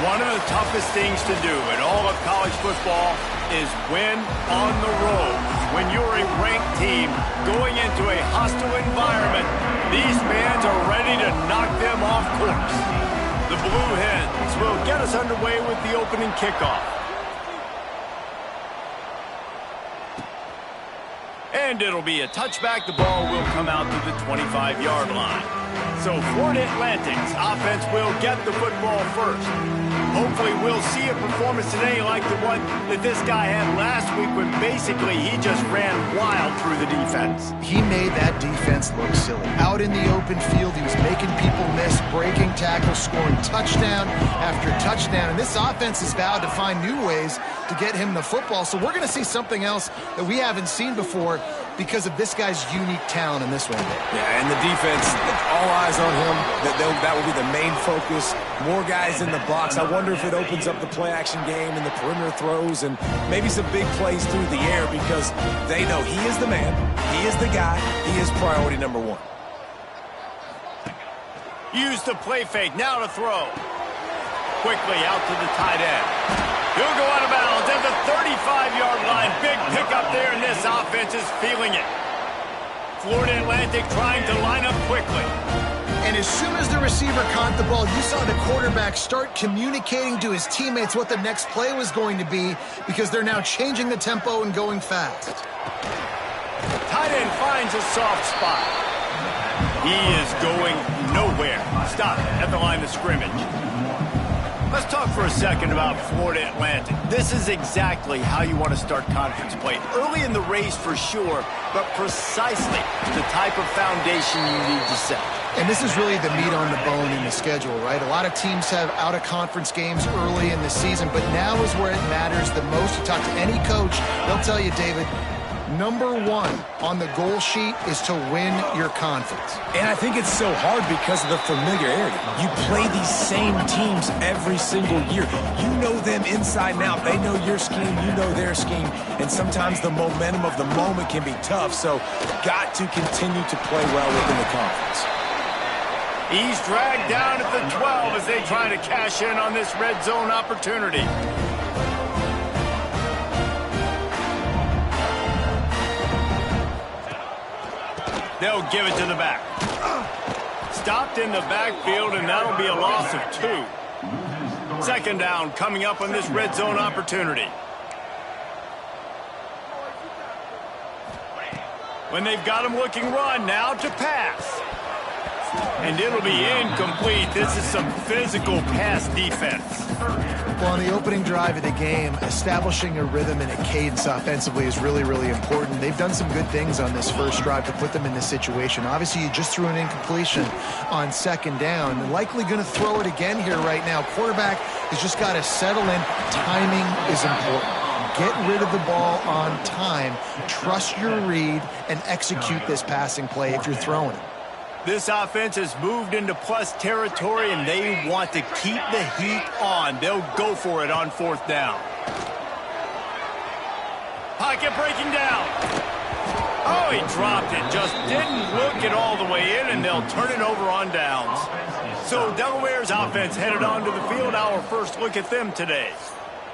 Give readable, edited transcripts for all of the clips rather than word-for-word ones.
One of the toughest things to do in all of college football is win on the road. When you're a ranked team going into a hostile environment, these fans are ready to knock them off course. The Blue Hens will get us underway with the opening kickoff. And it'll be a touchback. The ball will come out to the 25-yard line. So Florida Atlantic's offense will get the football first. Hopefully we'll see a performance today like the one that this guy had last week when basically he just ran wild through the defense. He made that defense look silly. Out in the open field, he was making people miss, breaking tackles, scoring touchdown after touchdown. And this offense has vowed to find new ways to get him the football. So we're going to see something else that we haven't seen before because of this guy's unique talent in this one. Yeah, and the defense, all eyes on him. That will be the main focus. More guys in the box. I wonder if it opens up the play-action game and the perimeter throws and maybe some big plays through the air because they know he is the man, he is the guy, he is priority number one. Use the play fake, now to throw. Quickly out to the tight end. He'll go out of bounds at the 35-yard line. Big pickup there, and this offense is feeling it. Florida Atlantic trying to line up quickly. And as soon as the receiver caught the ball, you saw the quarterback start communicating to his teammates what the next play was going to be because they're now changing the tempo and going fast. Tight end finds a soft spot. He is going nowhere. Stop at the line of scrimmage. Let's talk for a second about Florida Atlantic. This is exactly how you want to start conference play. Early in the race for sure, but precisely the type of foundation you need to set. And this is really the meat on the bone in the schedule, right? A lot of teams have out-of-conference games early in the season, but now is where it matters the most. You talk to any coach, they'll tell you, David, number one on the goal sheet is to win your conference. And I think it's so hard because of the familiarity. You play these same teams every single year. You know them inside and out. They know your scheme, you know their scheme, and sometimes the momentum of the moment can be tough, so got to continue to play well within the conference. He's dragged down at the 12 as they try to cash in on this red zone opportunity. They'll give it to the back. Stopped in the backfield, and that'll be a loss of 2. Second down coming up on this red zone opportunity. When they've got him looking run, now to pass. And it'll be incomplete. This is some physical pass defense. Well, on the opening drive of the game, establishing a rhythm and a cadence offensively is really, really important. They've done some good things on this first drive to put them in this situation. Obviously, you just threw an incompletion on second down. Likely going to throw it again here right now. Quarterback has just got to settle in. Timing is important. Get rid of the ball on time. Trust your read and execute this passing play if you're throwing it. This offense has moved into plus territory, and they want to keep the heat on. They'll go for it on fourth down. Pocket breaking down. Oh, he dropped it. Just didn't look it all the way in, and they'll turn it over on downs. So Delaware's offense headed onto the field. Our first look at them today.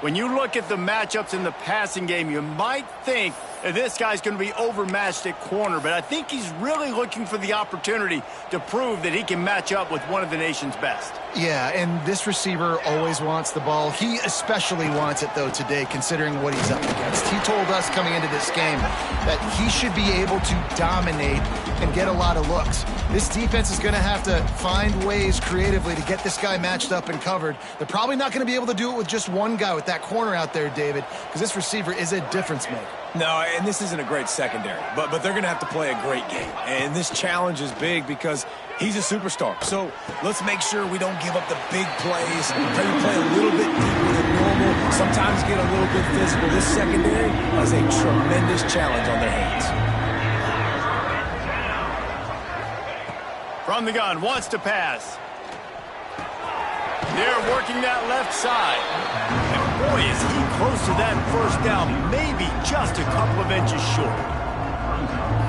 When you look at the matchups in the passing game, you might think that this guy's going to be overmatched at corner, but I think he's really looking for the opportunity to prove that he can match up with one of the nation's best. Yeah, and this receiver always wants the ball. He especially wants it, though, today, considering what he's up against. He told us coming into this game that he should be able to dominate and get a lot of looks. This defense is going to have to find ways creatively to get this guy matched up and covered. They're probably not going to be able to do it with just one guy with that corner out there, David, because this receiver is a difference maker. No, and this isn't a great secondary, but they're going to have to play a great game. And this challenge is big because he's a superstar. So let's make sure we don't give up the big plays. Try to play a little bit deeper than normal. Sometimes get a little bit physical. This secondary has a tremendous challenge on their hands. From the gun, wants to pass. They're working that left side. And boy, is he close to that first down, maybe just a couple of inches short.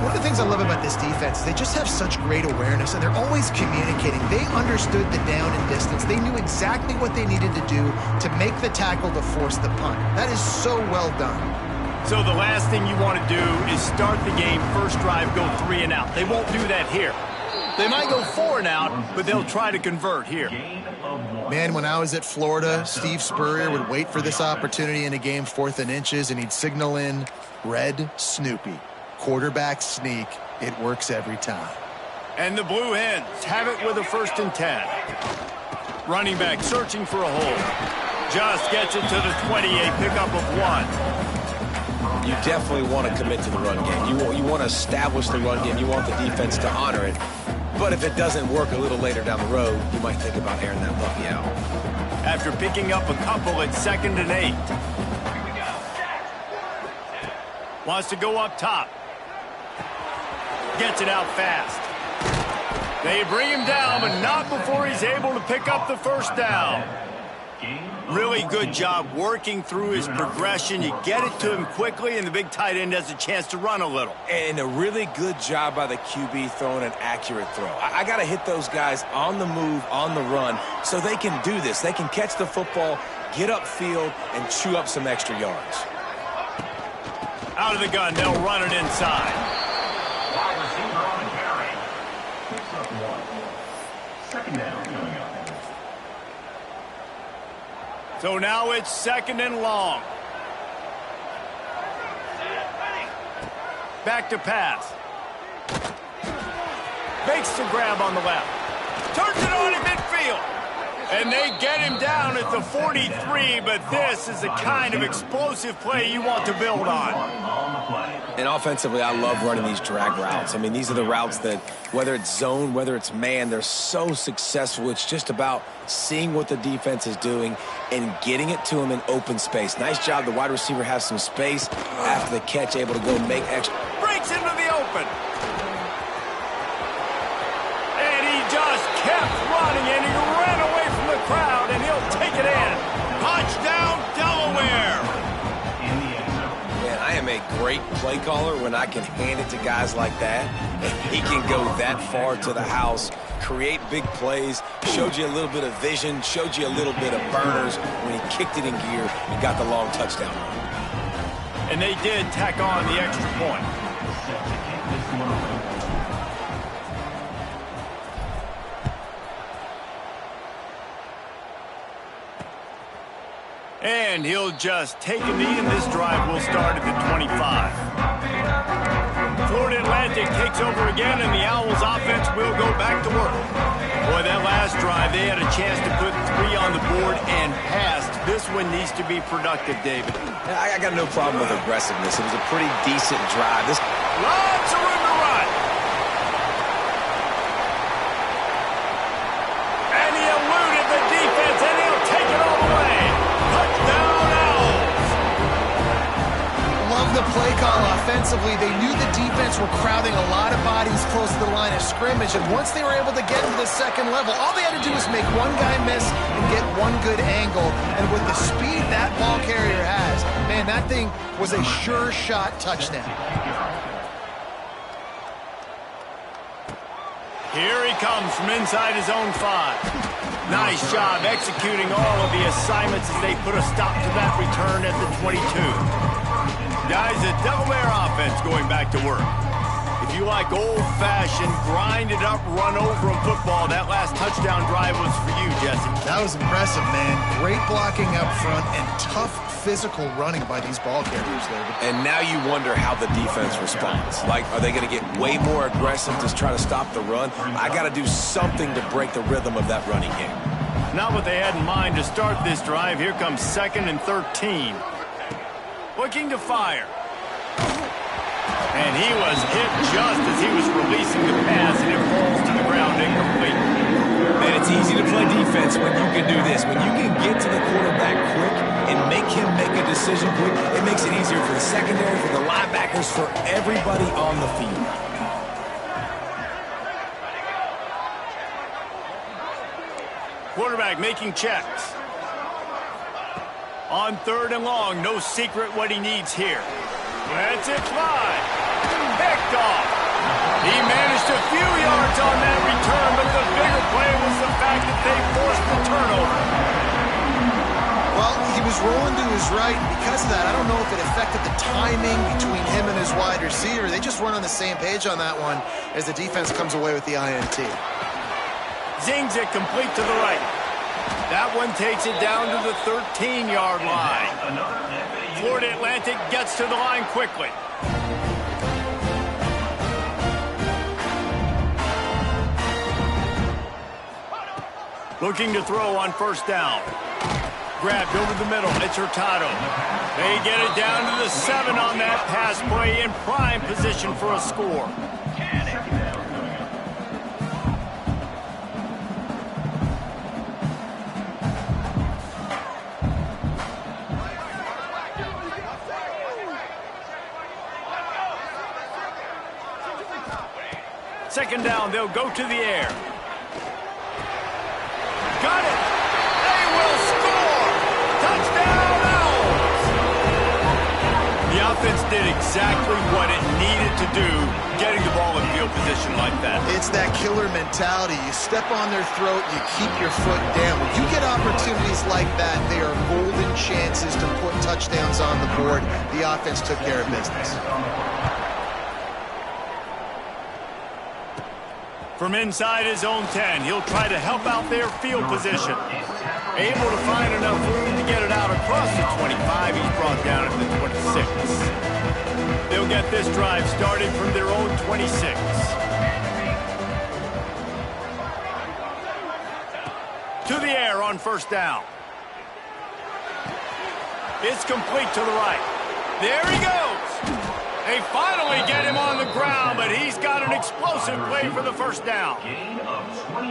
One of the things I love about this defense is they just have such great awareness, and they're always communicating. They understood the down and distance. They knew exactly what they needed to do to make the tackle to force the punt. That is so well done. So the last thing you want to do is start the game, first drive, go 3 and out. They won't do that here. They might go 4 and out, but they'll try to convert here. Man, when I was at Florida, Steve Spurrier would wait for this opportunity in a game, 4th and inches, and he'd signal in Red Snoopy. Quarterback sneak. It works every time. And the Blue Hens have it with a 1st and 10. Running back searching for a hole. Just gets it to the 20, a pickup of 1. You definitely want to commit to the run game. You want to establish the run game. You want the defense to honor it. But if it doesn't work a little later down the road, you might think about airing that puppy out. After picking up a couple at 2nd and 8. Wants to go up top. Gets it out fast. They bring him down, but not before he's able to pick up the 1st down. Really good job working through his progression. You get it to him quickly, and the big tight end has a chance to run a little. And a really good job by the QB throwing an accurate throw. I got to hit those guys on the move, on the run, so they can do this. They can catch the football, get upfield, and chew up some extra yards. Out of the gun, they'll run it inside. Wide receiver on the carry. Picks up 1. 2nd down coming up. So now it's 2nd and long. Back to pass. Makes the grab on the left. Turns it on in midfield. And they get him down at the 43, but this is the kind of explosive play you want to build on. And offensively, I love running these drag routes. I mean, these are the routes that, whether it's zone, whether it's man, they're so successful. It's just about seeing what the defense is doing and getting it to him in open space. Nice job. The wide receiver has some space after the catch, able to go make extra. Breaks into the open. And he just kept running, and he ran away from the crowd, and he'll take it in. Touchdown, Delaware. Man, I am a great play caller when I can hand it to guys like that. And he can go that far to the house, create big plays, showed you a little bit of vision, showed you a little bit of burners when he kicked it in gear and got the long touchdown. And they did tack on the extra point. And he'll just take a knee, and this drive will start at the 25. Florida Atlantic takes over again, and the Owls offense will go back to work. Boy, that last drive, they had a chance to put 3 on the board and passed. This one needs to be productive, David. I got no problem with aggressiveness. It was a pretty decent drive. Lots of room to run. And he eluded the defense, and he'll take it all the way. Touchdown, Owls. Love the play call offensively. They knew the defense were crowding a lot of bodies close to the line of scrimmage, and once they were able to get into the 2nd level, all they had to do was make one guy miss and get one good angle. And with the speed that ball carrier has, man, that thing was a sure shot touchdown. Here he comes from inside his own 5. Nice job executing all of the assignments as they put a stop to that return at the 22. Guys, the Delaware offense going back to work. If you like old-fashioned, grind-it-up, run-over football, that last touchdown drive was for you, Jesse. That was impressive, man. Great blocking up front and tough physical running by these ball carriers, David. And now you wonder how the defense responds. Like, are they going to get way more aggressive to try to stop the run? I got to do something to break the rhythm of that running game. Not what they had in mind to start this drive. Here comes 2nd and 13. Looking to fire. And he was hit just as he was releasing the pass, and it falls to the ground incomplete. Man, it's easy to play defense when you can do this. When you can get to the quarterback quick and make him make a decision quick, it makes it easier for the secondary, for the linebackers, for everybody on the field. Quarterback making checks. On 3rd and long, no secret what he needs here. Lets it fly. Picked off. He managed a few yards on that return, but the bigger play was the fact that they forced the turnover. Well, he was rolling to his right, and because of that, I don't know if it affected the timing between him and his wide receiver. They just weren't on the same page on that one as the defense comes away with the INT. Zings it complete to the right. That one takes it down to the 13-yard line. Florida Atlantic gets to the line quickly. Looking to throw on first down. Grabbed over the middle. It's Hurtado. They get it down to the 7 on that pass play in prime position for a score. Second down, they'll go to the air. Got it! They will score! Touchdown, Owls! The offense did exactly what it needed to do, getting the ball in field position like that. It's that killer mentality. You step on their throat, you keep your foot down. When you get opportunities like that, they are golden chances to put touchdowns on the board. The offense took care of business. From inside his own 10, he'll try to help out their field position. Able to find enough room to get it out across the 25. He's brought down at the 26. They'll get this drive started from their own 26. To the air on first down. It's complete to the right. There he goes. They finally get him on the ground, but he's got an explosive play for the first down.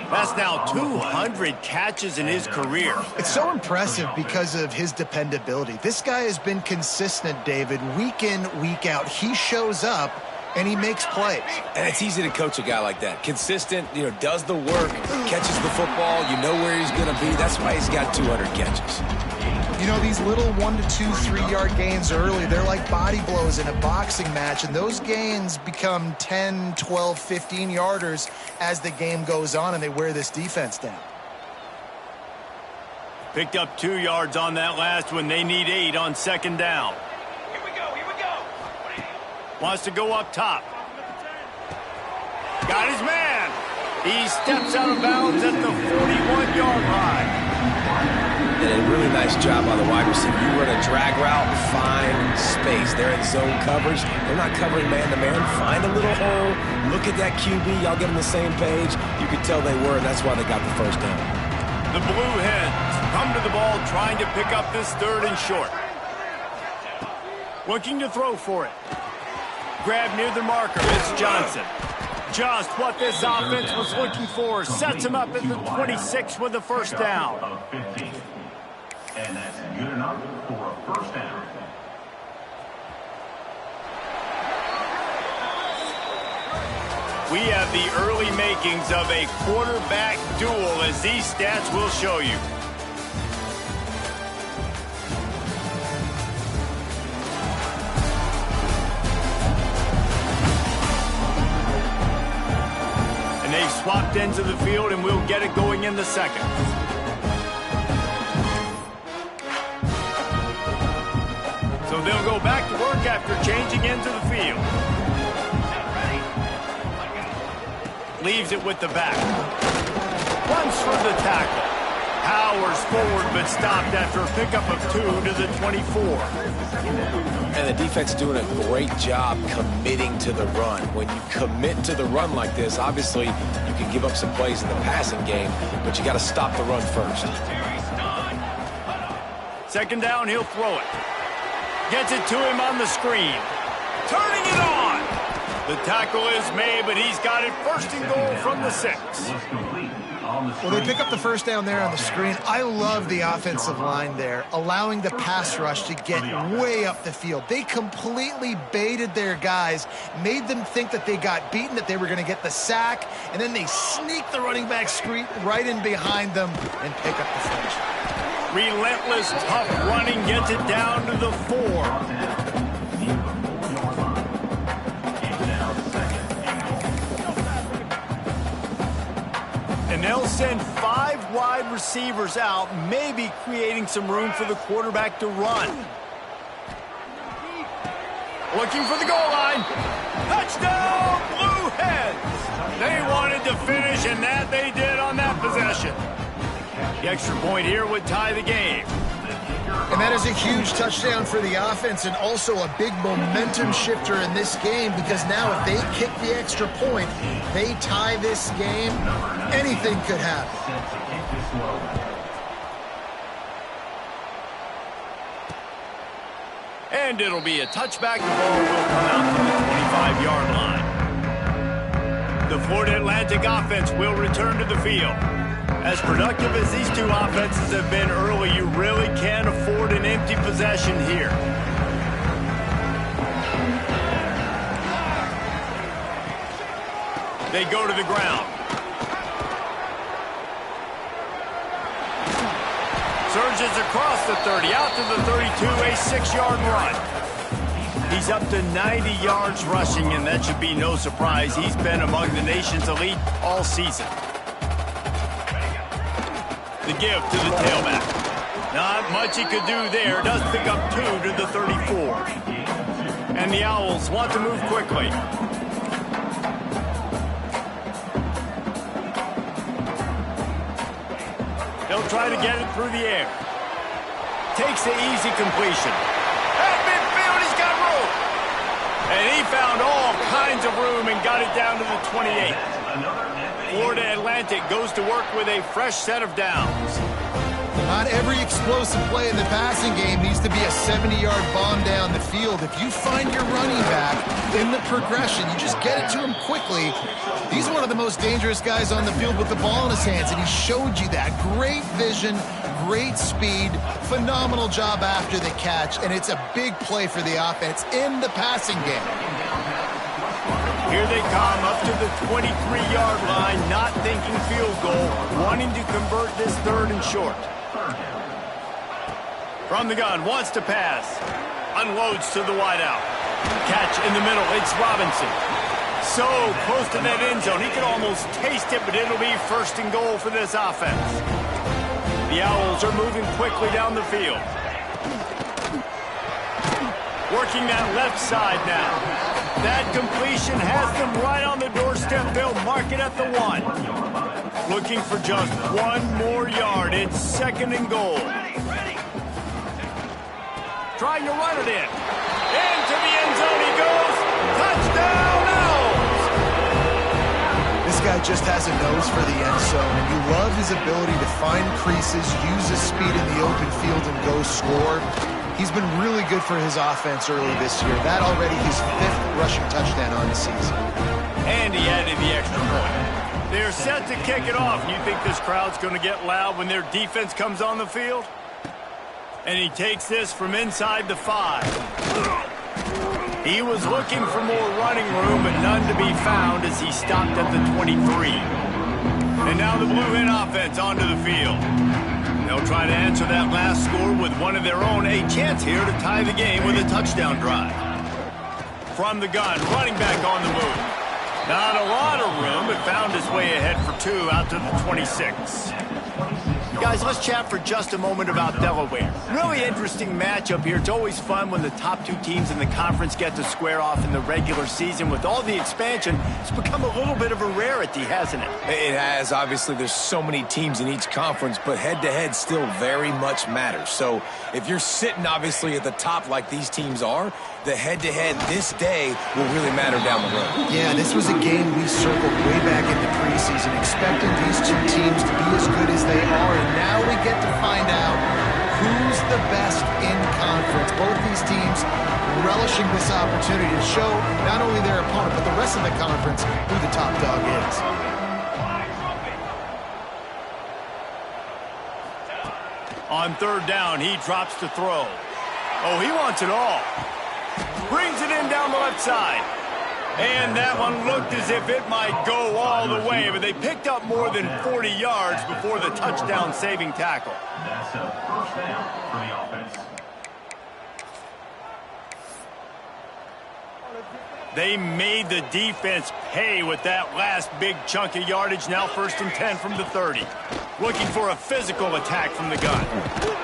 That's now 200 catches in his career. It's so impressive because of his dependability. This guy has been consistent, David, week in, week out. He shows up, and he makes plays. And it's easy to coach a guy like that. Consistent, does the work, catches the football, you know where he's going to be. That's why he's got 200 catches. These little 1 to 2, 3-yard gains early, they're like body blows in a boxing match, and those gains become 10, 12, 15-yarders as the game goes on, and they wear this defense down. Picked up 2 yards on that last one. They need 8 on second down. Here we go. Wants to go up top. Got his man. He steps out of bounds at the 41-yard line. And a really nice job by the wide receiver. You run a drag route, find space. They're in zone coverage. They're not covering man-to-man. Find a little hole. Look at that QB. Y'all get on the same page. You could tell they were, and that's why they got the first down. The Blue Hens come to the ball trying to pick up this 3rd and short. Looking to throw for it. Grab near the marker. It's Johnson. Just what this offense was looking for. Sets him up at the 26 with the first down. And that's good enough for a first down. We have the early makings of a quarterback duel, as these stats will show you. And they've swapped ends of the field, and we'll get it going in the second. So they'll go back to work after changing into the field. Leaves it with the back. Runs for the tackle. Powers forward, but stopped after a pickup of 2 to the 24. And the defense doing a great job committing to the run. When you commit to the run like this, obviously you can give up some plays in the passing game, but you got to stop the run first. Second down, he'll throw it. Gets it to him on the screen. Turning it on. The tackle is made, but he's got it first and goal from the 6. Well, they pick up the first down there on the screen. I love the offensive line there, allowing the pass rush to get way up the field. They completely baited their guys, made them think that they got beaten, that they were going to get the sack, and then they sneak the running back screen right in behind them and pick up the finish. Relentless, tough running gets it down to the 4. And they'll send 5 wide receivers out, maybe creating some room for the quarterback to run. Looking for the goal line. Touchdown, Blue Hens! They wanted to finish, and that they did on that possession. The extra point here would tie the game. And that is a huge touchdown for the offense and also a big momentum shifter in this game, because now if they kick the extra point, they tie this game, anything could happen. And it'll be a touchback. The ball will come out from the 25-yard line. The Florida Atlantic offense will return to the field. As productive as these two offenses have been early, you really can't afford an empty possession here. They go to the ground. Surges across the 30, out to the 32, a 6-yard run. He's up to 90 yards rushing, and that should be no surprise. He's been among the nation's elite all season. The give to the tailback. Not much he could do there. Does pick up 2 to the 34. And the Owls want to move quickly. They'll try to get it through the air. Takes the easy completion. At midfield, he's got room. And he found all kinds of room and got it down to the 28. Florida Atlantic goes to work with a fresh set of downs. Not every explosive play in the passing game needs to be a 70-yard bomb down the field. If you find your running back in the progression, you just get it to him quickly. He's one of the most dangerous guys on the field with the ball in his hands, and he showed you that. Great vision, great speed, phenomenal job after the catch, and it's a big play for the offense in the passing game. Here they come up to the 23-yard line, not thinking field goal, wanting to convert this 3rd and short. From the gun, wants to pass. Unloads to the wideout. Catch in the middle, it's Robinson. So close to that end zone, he could almost taste it, but it'll be 1st and goal for this offense. The Owls are moving quickly down the field. Working that left side now. That completion has them right on the doorstep. They'll mark it at the 1. Looking for just 1 more yard. It's 2nd and goal. Trying to run it in. Into the end zone he goes. Touchdown, Owls! This guy just has a nose for the end zone, and you love his ability to find creases, use his speed in the open field, and go score. He's been really good for his offense early this year. That already his 5th rushing touchdown on the season. And he added the extra point. They're set to kick it off. You think this crowd's going to get loud when their defense comes on the field? And he takes this from inside the 5. He was looking for more running room, but none to be found as he stopped at the 23. And now the Blue Hen offense onto the field. They'll try to answer that last score with one of their own. A chance here to tie the game with a touchdown drive. From the gun, running back on the move. Not a lot of room, but found his way ahead for 2 out to the 26. Guys, let's chat for just a moment about Delaware. Really interesting matchup here. It's always fun when the top 2 teams in the conference get to square off in the regular season. With all the expansion, it's become a little bit of a rarity, hasn't it? It has. Obviously, there's so many teams in each conference, but head-to-head still very much matters. So if you're sitting, obviously, at the top like these teams are, the head-to-head this day will really matter down the road. Yeah, this was a game we circled way back in the preseason, expecting these 2 teams to be as good as they are, and now we get to find out who's the best in conference. Both these teams relishing this opportunity to show not only their opponent, but the rest of the conference who the top dog is. On 3rd down, he drops to throw. Oh, he wants it all. Brings it in down the left side. And that one looked as if it might go all the way, but they picked up more than 40 yards before the touchdown-saving tackle. That's a 1st down for the offense. They made the defense pay with that last big chunk of yardage. Now 1st and 10 from the 30. Looking for a physical attack from the gun.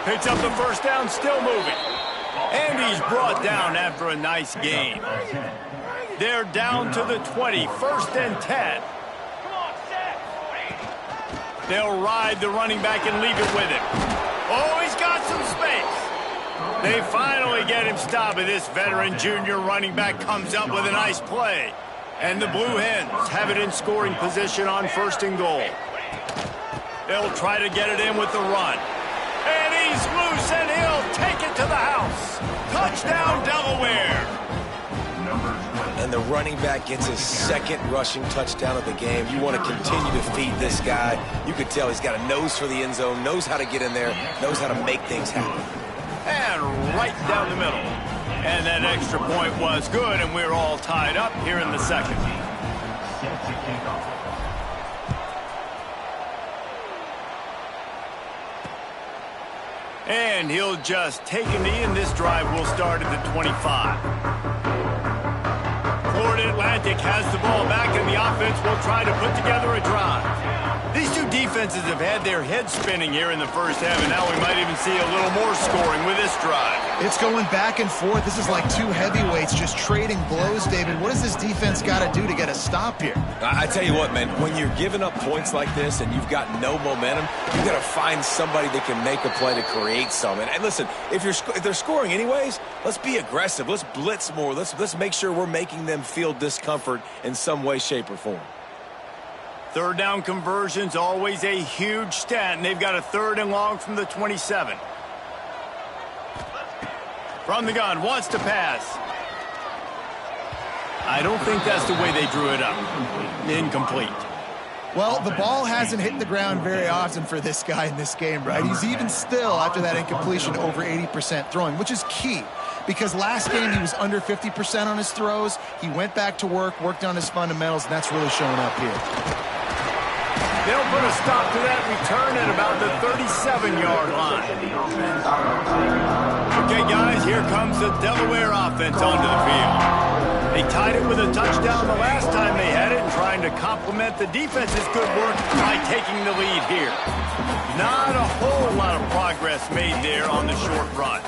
Picks up the first down, still moving. And he's brought down after a nice gain. They're down to the 20, 1st and 10. They'll ride the running back and leave it with him. Oh, he's got some space. They finally get him stopped, and this veteran junior running back comes up with a nice play. And the Blue Hens have it in scoring position on 1st and goal. They'll try to get it in with the run. And he's loose, and he'll take it to the house. Touchdown, Delaware. And the running back gets his 2nd rushing touchdown of the game. You want to continue to feed this guy. You could tell he's got a nose for the end zone, knows how to get in there, knows how to make things happen. And right down the middle. And that extra point was good, and we're all tied up here in the 2nd. And he'll just take a knee, and this drive will start at the 25. Florida Atlantic has the ball back, and the offense will try to put together a drive. These two defenses have had their heads spinning here in the first half, and now we might even see a little more scoring with this drive. It's going back and forth. This is like two heavyweights just trading blows, David. What does this defense got to do to get a stop here? I tell you what, man, when you're giving up points like this and you've got no momentum, you've got to find somebody that can make a play to create some. And listen, if they're scoring anyways, let's be aggressive. Let's blitz more. Let's make sure we're making them feel discomfort in some way, shape, or form. 3rd down conversion's always a huge stat, and they've got a 3rd and long from the 27. From the gun, wants to pass. I don't think that's the way they drew it up. Incomplete. Well, the ball hasn't hit the ground very often for this guy in this game, right? He's even still, after that incompletion, over 80% throwing, which is key. Because last game he was under 50% on his throws. He went back to work, worked on his fundamentals, and that's really showing up here. They'll put a stop to that return at about the 37-yard line. Okay, guys, here comes the Delaware offense onto the field. They tied it with a touchdown the last time they had it, and trying to complement the defense's good work by taking the lead here. Not a whole lot of progress made there on the short run.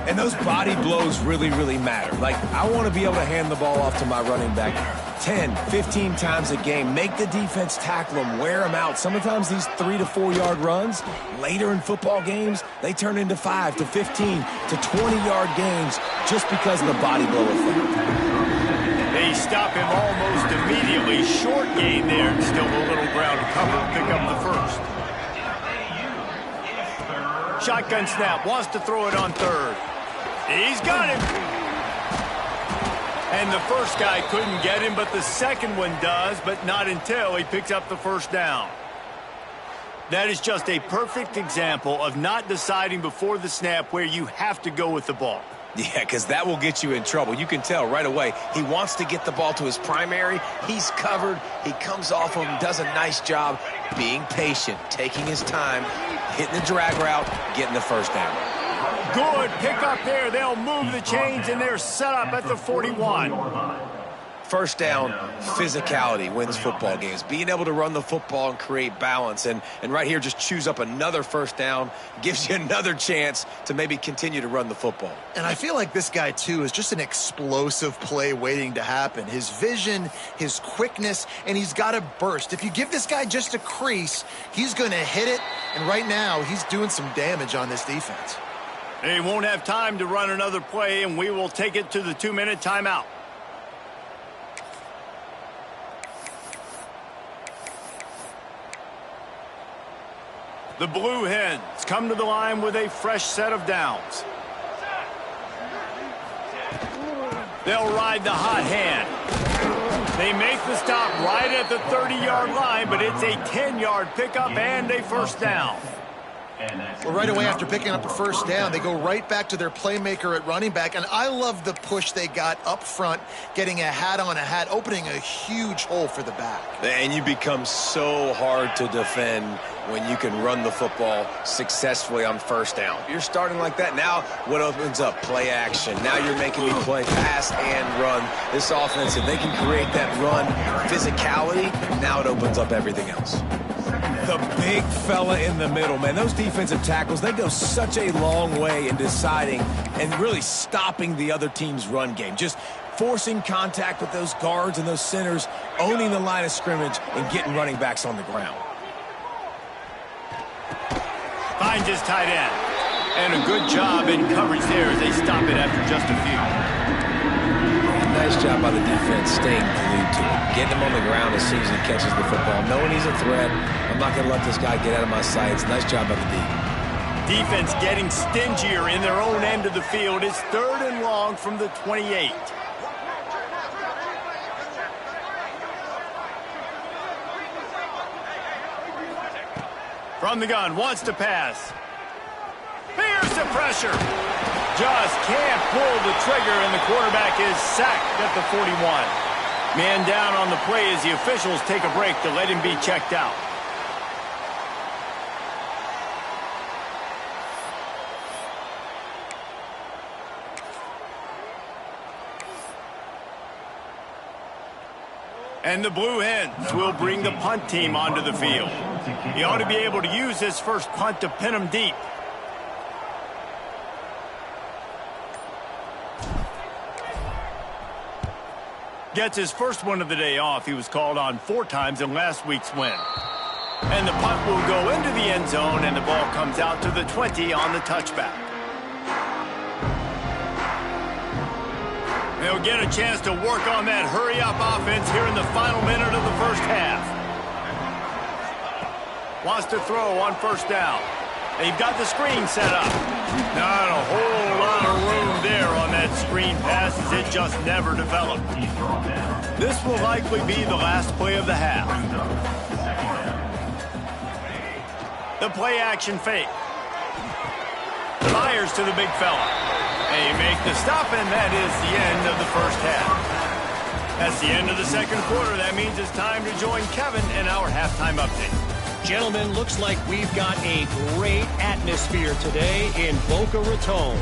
And those body blows really, really matter. Like, I want to be able to hand the ball off to my running back 10, 15 times a game. Make the defense tackle them, wear them out. Sometimes these 3 to 4 yard runs, later in football games, they turn into 5 to 15 to 20-yard games just because of the body blow effect. They stop him almost immediately. Short gain there, and still a little ground to cover to pick up the 1st. Shotgun snap, wants to throw it on 3rd. He's got him. And the first guy couldn't get him, but the second one does, but not until he picks up the 1st down. That is just a perfect example of not deciding before the snap where you have to go with the ball. Yeah, because that will get you in trouble. You can tell right away he wants to get the ball to his primary. He's covered. He comes off him, does a nice job being patient, taking his time, hitting the drag route, getting the 1st down. Good pick up there. They'll move the chains, and they're set up at the 41. 1st down, physicality wins football games. Being able to run the football and create balance. And right here, just choose up another 1st down, gives you another chance to maybe continue to run the football. And I feel like this guy, too, is just an explosive play waiting to happen. His vision, his quickness, and he's got a burst. If you give this guy just a crease, he's going to hit it. And right now, he's doing some damage on this defense. They won't have time to run another play, and we will take it to the 2-minute timeout. The Blue Hens come to the line with a fresh set of downs. They'll ride the hot hand. They make the stop right at the 30-yard line, but it's a 10-yard pickup and a 1st down. Well, right away after picking up a first down, they go right back to their playmaker at running back. And I love the push they got up front, getting a hat on a hat, opening a huge hole for the back. And you become so hard to defend when you can run the football successfully on first down. You're starting like that. Now what opens up? Play action. Now you're making me play pass and run. This offense, if they can create that run physicality, now it opens up everything else. The big fella in the middle, man. Those defensive tackles, they go such a long way in deciding and really stopping the other team's run game. Just forcing contact with those guards and those centers, owning the line of scrimmage, and getting running backs on the ground. Finds his tight end. And a good job in coverage there as they stop it after just a few. Nice job by the defense staying glued to it. Getting him on the ground as soon as he catches the football. Knowing he's a threat, I'm not going to let this guy get out of my sights. Nice job by the D. Defense getting stingier in their own end of the field. It's 3rd and long from the 28. From the gun, wants to pass. Here's the pressure. Just can't pull the trigger, and the quarterback is sacked at the 41. Man down on the play as the officials take a break to let him be checked out. And the Blue Hens will bring the punt team onto the field. He ought to be able to use his first punt to pin him deep. Gets his first one of the day off. He was called on 4 times in last week's win. And the punt will go into the end zone, and the ball comes out to the 20 on the touchback. They'll get a chance to work on that hurry-up offense here in the final minute of the first half. Wants to throw on first down. They've got the screen set up. Not a whole lot of room there on that screen pass as it just never developed. This will likely be the last play of the half. The play action fake. Fires to the big fella. They make the stop, and that is the end of the first half. That's the end of the second quarter. That means it's time to join Kevin in our halftime update. Gentlemen, looks like we've got a great atmosphere today in Boca Raton.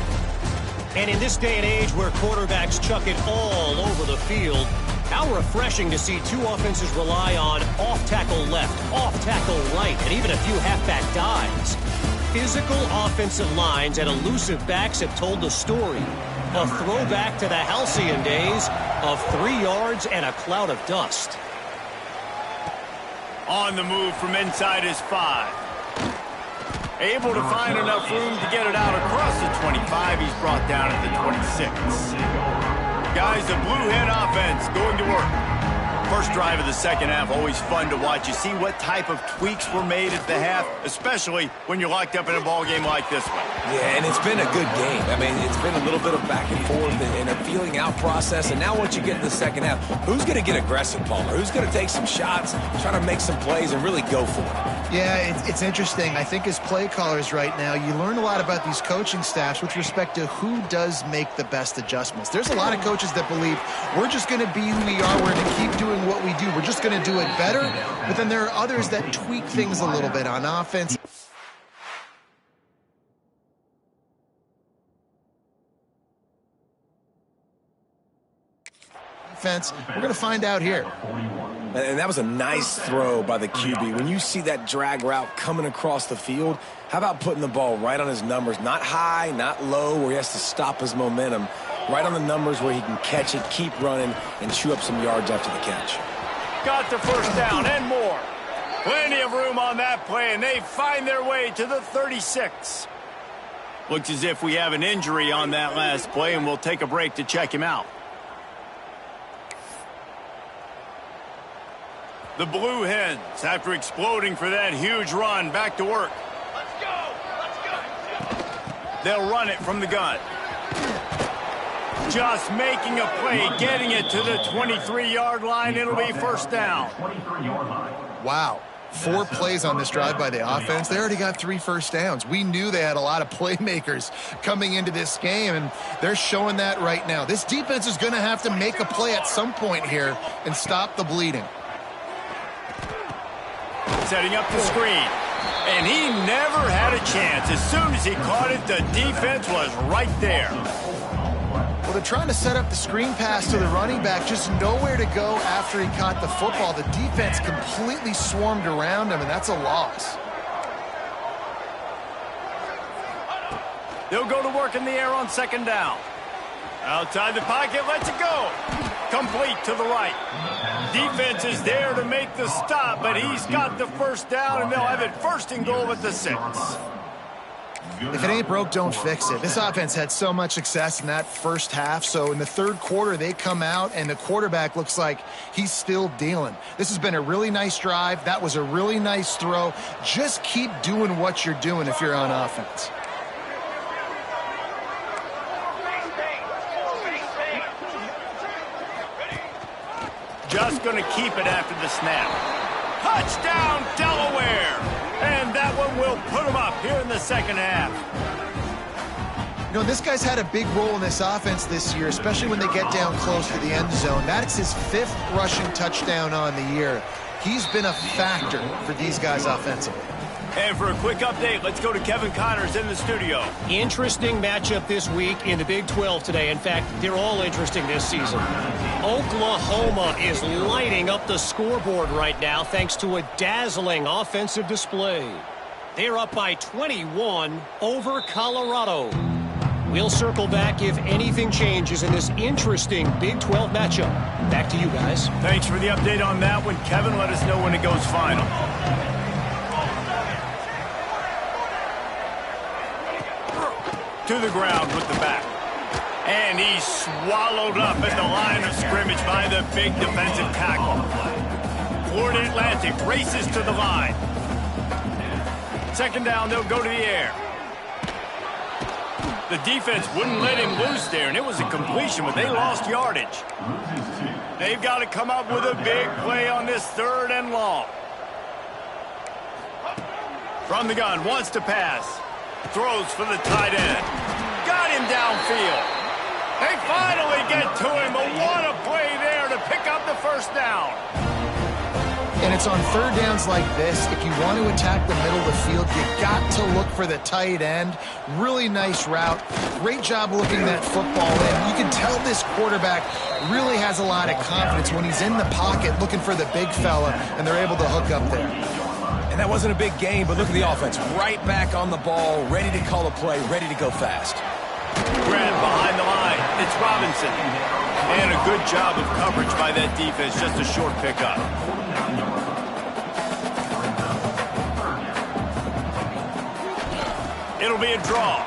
And in this day and age where quarterbacks chuck it all over the field, how refreshing to see 2 offenses rely on off-tackle left, off-tackle right, and even a few halfback dives. Physical offensive lines and elusive backs have told the story. A throwback to the halcyon days of 3 yards and a cloud of dust. On the move from inside his 5. Able to find enough room to get it out across the 25. He's brought down at the 26. Guys, the Blue Hen offense going to work. First drive of the second half, always fun to watch. You see what type of tweaks were made at the half, especially when you're locked up in a ball game like this one. Yeah, and it's been a good game. I mean, it's been a little bit of back and forth and a feeling out process. And now once you get to the second half, who's going to get aggressive, Palmer? Who's going to take some shots, try to make some plays, and really go for it? Yeah, it's interesting. I think as play callers right now, you learn a lot about these coaching staffs with respect to who does make the best adjustments. There's a lot of coaches that believe we're just going to be who we are. We're going to keep doing what we do. We're just going to do it better. But then there are others that tweak things a little bit on offense. Defense. We're going to find out here. And that was a nice throw by the QB. When you see that drag route coming across the field, how about putting the ball right on his numbers? Not high, not low, where he has to stop his momentum. Right on the numbers where he can catch it, keep running, and chew up some yards after the catch. Got the first down and more. Plenty of room on that play, and they find their way to the 36. Looks as if we have an injury on that last play, and we'll take a break to check him out. The Blue Hens, after exploding for that huge run, back to work. Let's go! Let's go! They'll run it from the gun. Just making a play, getting it to the 23-yard line. It'll be first down. Wow. 4 plays on this drive by the offense. They already got 3 first downs. We knew they had a lot of playmakers coming into this game, and they're showing that right now. This defense is going to have to make a play at some point here and stop the bleeding. Setting up the screen. And he never had a chance. As soon as he caught it, the defense was right there. Well, they're trying to set up the screen pass to the running back, just nowhere to go after he caught the football. The defense completely swarmed around him, and that's a loss. They'll go to work in the air on second down. Outside the pocket, lets it go. Complete to the right. Defense is there to make the stop, but he's got the first down, and they'll have it first and goal at the 6. If it ain't broke, don't fix it. This offense had so much success in that first half, so in the third quarter, they come out, and the quarterback looks like he's still dealing. This has been a really nice drive. That was a really nice throw. Just keep doing what you're doing if you're on offense. Just going to keep it after the snap. Touchdown, Delaware! And that one will put him up here in the second half. You know, this guy's had a big role in this offense this year, especially when they get down close to the end zone. That's his 5th rushing touchdown on the year. He's been a factor for these guys offensively. And for a quick update, let's go to Kevin Connors in the studio. Interesting matchup this week in the Big 12 today. In fact, they're all interesting this season. Oklahoma is lighting up the scoreboard right now thanks to a dazzling offensive display. They're up by 21 over Colorado. We'll circle back if anything changes in this interesting Big 12 matchup. Back to you guys. Thanks for the update on that one, Kevin. Let us know when it goes final. To the ground with the back. And he's swallowed up at the line of scrimmage by the big defensive tackle. Florida Atlantic races to the line. Second down, they'll go to the air. The defense wouldn't let him loose there, and it was a completion, but they lost yardage. They've got to come up with a big play on this 3rd and long. From the gun, wants to pass. Throws for the tight end. Got him downfield. They finally get to him, but what a play there to pick up the first down. And it's on 3rd downs like this. If you want to attack the middle of the field, you got to look for the tight end. Really nice route. Great job looking that football in. You can tell this quarterback really has a lot of confidence when he's in the pocket looking for the big fella, and they're able to hook up there. And that wasn't a big game, but look at the offense. Right back on the ball, ready to call a play, ready to go fast. Grab behind the line. It's Robinson. And a good job of coverage by that defense. Just a short pickup. It'll be a draw.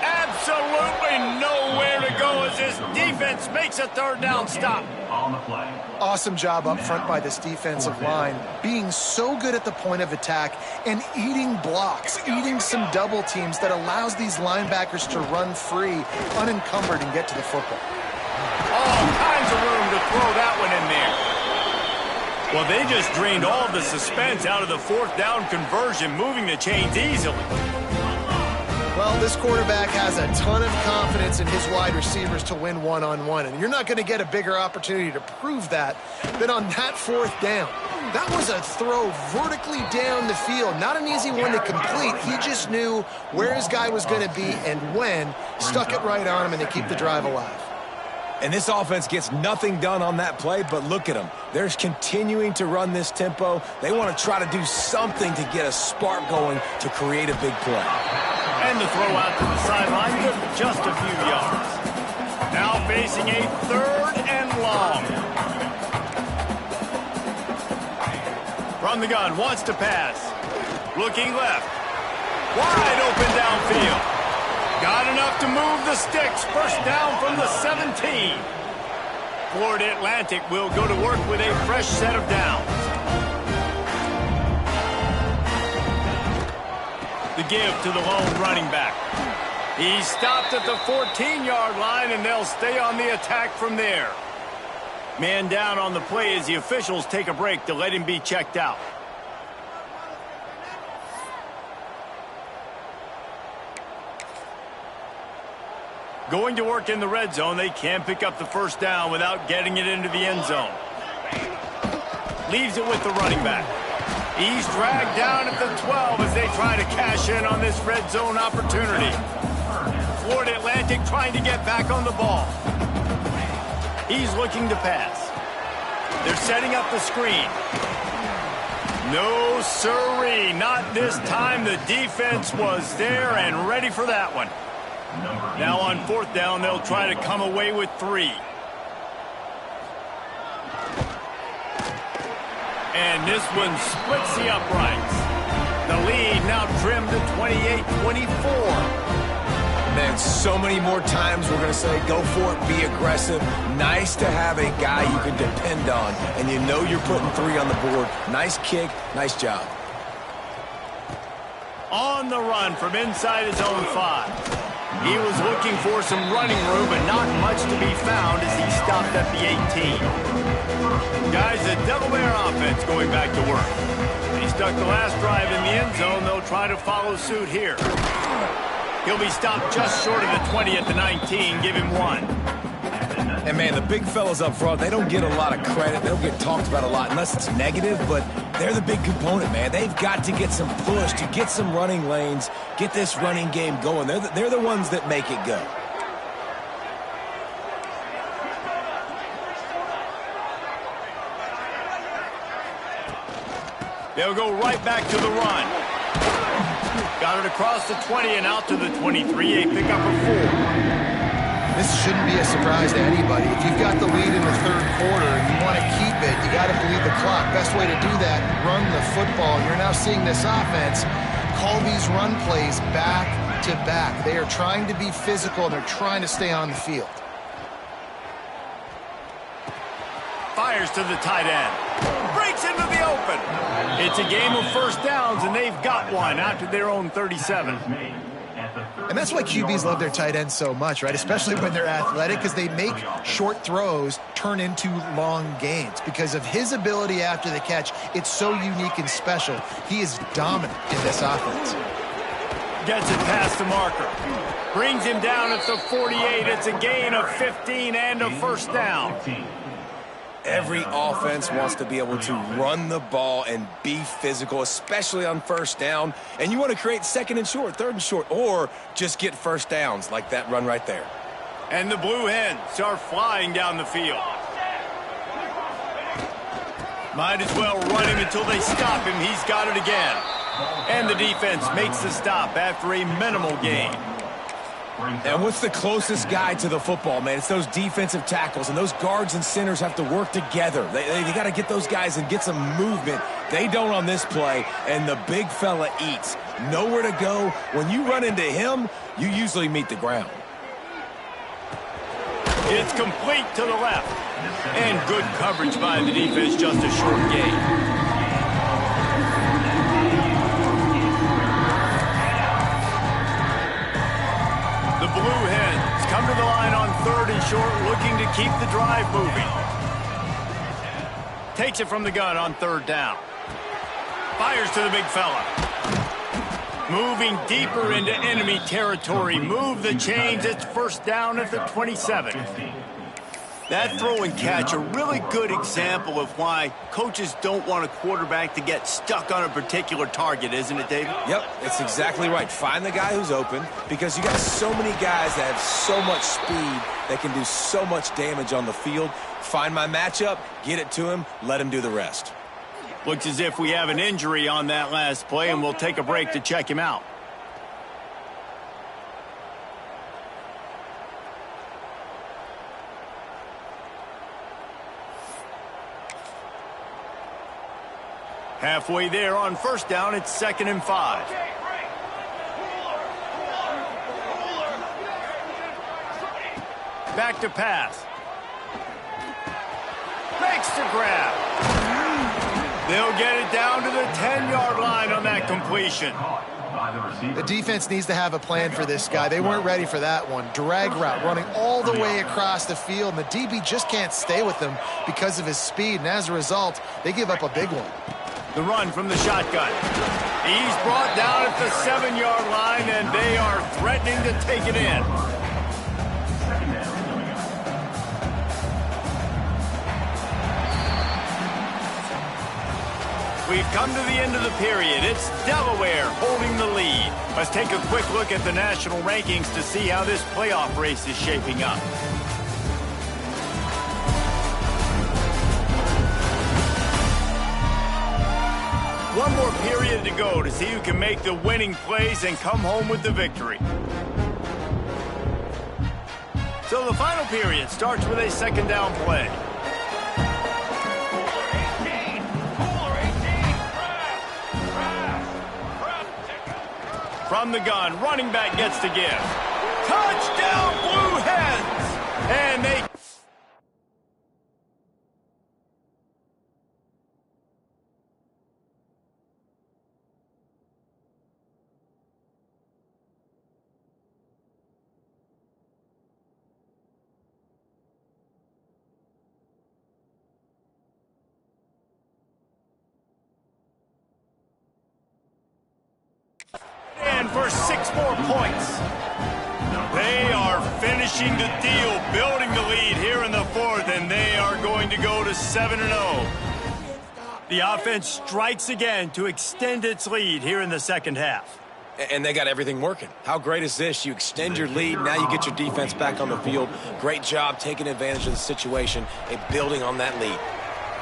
Absolutely nowhere to go as this defense makes a 3rd down stop. On the play. Awesome job up front by this defensive line, being so good at the point of attack and eating blocks, eating some double teams that allows these linebackers to run free, unencumbered, and get to the football. All kinds of room to throw that one in there. Well, they just drained all the suspense out of the 4th down conversion, moving the chains easily. Well, this quarterback has a ton of confidence in his wide receivers to win one-on-one, and you're not going to get a bigger opportunity to prove that than on that 4th down. That was a throw vertically down the field. Not an easy one to complete. He just knew where his guy was going to be and when, stuck it right on him, and they keep the drive alive. And this offense gets nothing done on that play, but look at them. They're continuing to run this tempo. They want to try to do something to get a spark going to create a big play. And the throw out to the sideline, just a few yards. Now facing a 3rd and long. From the gun, wants to pass. Looking left. Wide open downfield. Got enough to move the sticks. First down from the 17. Florida Atlantic will go to work with a fresh set of downs. The give to the lone running back. He stopped at the 14-yard line, and they'll stay on the attack from there. Man down on the play as the officials take a break to let him be checked out. Going to work in the red zone, they can't pick up the first down without getting it into the end zone. Leaves it with the running back. He's dragged down at the 12 as they try to cash in on this red zone opportunity. Florida Atlantic trying to get back on the ball. He's looking to pass. They're setting up the screen. No siree, not this time. The defense was there and ready for that one. Now on fourth down, they'll try to come away with 3. And this one splits the uprights. The lead now trimmed to 28-24. Man, so many more times we're going to say, go for it, be aggressive. Nice to have a guy you can depend on, and you know you're putting 3 on the board. Nice kick, nice job. On the run from inside his own 5. He was looking for some running room, but not much to be found as he stopped at the 18. Guys, the Delaware offense going back to work. He stuck the last drive in the end zone. They'll try to follow suit here. He'll be stopped just short of the 20 at the 19. Give him 1. And, man, the big fellas up front, they don't get a lot of credit. They don't get talked about a lot unless it's negative, but they're the big component, man. They've got to get some push, to get some running lanes, get this running game going. They're the ones that make it go. They'll go right back to the run. Got it across the 20 and out to the 23. A pickup of 4. This shouldn't be a surprise to anybody. If you've got the lead in the third quarter and you want to keep it, you got to bleed the clock. Best way to do that, run the football. And you're now seeing this offense call these run plays back to back. They are trying to be physical, and they're trying to stay on the field. Fires to the tight end. Breaks into the open. It's a game of first downs, and they've got one out to their own 37. And that's why QBs love their tight ends so much, right? Especially when they're athletic, because they make short throws turn into long gains. Because of his ability after the catch, it's so unique and special. He is dominant in this offense. Gets it past the marker. Brings him down at the 48. It's a gain of 15 and a first down. Every offense wants to be able to run the ball and be physical, especially on first down. And you want to create second and short, third and short, or just get first downs like that run right there. And the Blue Hens are flying down the field. Might as well run him until they stop him. He's got it again. And the defense makes the stop after a minimal gain. And what's the closest guy to the football, man? It's those defensive tackles, and those guards and centers have to work together. They got to get those guys and get some movement. They don't on this play, and the big fella eats. Nowhere to go. When you run into him, you usually meet the ground. It's complete to the left. And good coverage by the defense, just a short gain. The Blue Hens come to the line on third and short, looking to keep the drive moving. Takes it from the gun on third down. Fires to the big fella. Moving deeper into enemy territory. Move the chains. It's first down at the 27. That throw and catch, a really good example of why coaches don't want a quarterback to get stuck on a particular target, isn't it, David? Yep, it's exactly right. Find the guy who's open, because you got so many guys that have so much speed that can do so much damage on the field. Find my matchup, get it to him, let him do the rest. Looks as if we have an injury on that last play, and we'll take a break to check him out. Halfway there on first down, it's 2nd and 5. Back to pass. Makes the grab. They'll get it down to the 10-yard line on that completion. The defense needs to have a plan for this guy. They weren't ready for that one. Drag route running all the way across the field, and the DB just can't stay with him because of his speed, and as a result, they give up a big one. The run from the shotgun. He's brought down at the 7-yard line, and they are threatening to take it in. We've come to the end of the period. It's Delaware holding the lead. Let's take a quick look at the national rankings to see how this playoff race is shaping up. One more period to go to see who can make the winning plays and come home with the victory. So the final period starts with a second down play. From the gun, running back gets to give. Touchdown, Blue Hens! And they... And for 6 more points. They are finishing the deal, building the lead here in the fourth, and they are going to go to 7-0. The offense strikes again to extend its lead here in the second half. And they got everything working. How great is this? You extend your lead, now you get your defense back on the field. Great job taking advantage of the situation and building on that lead.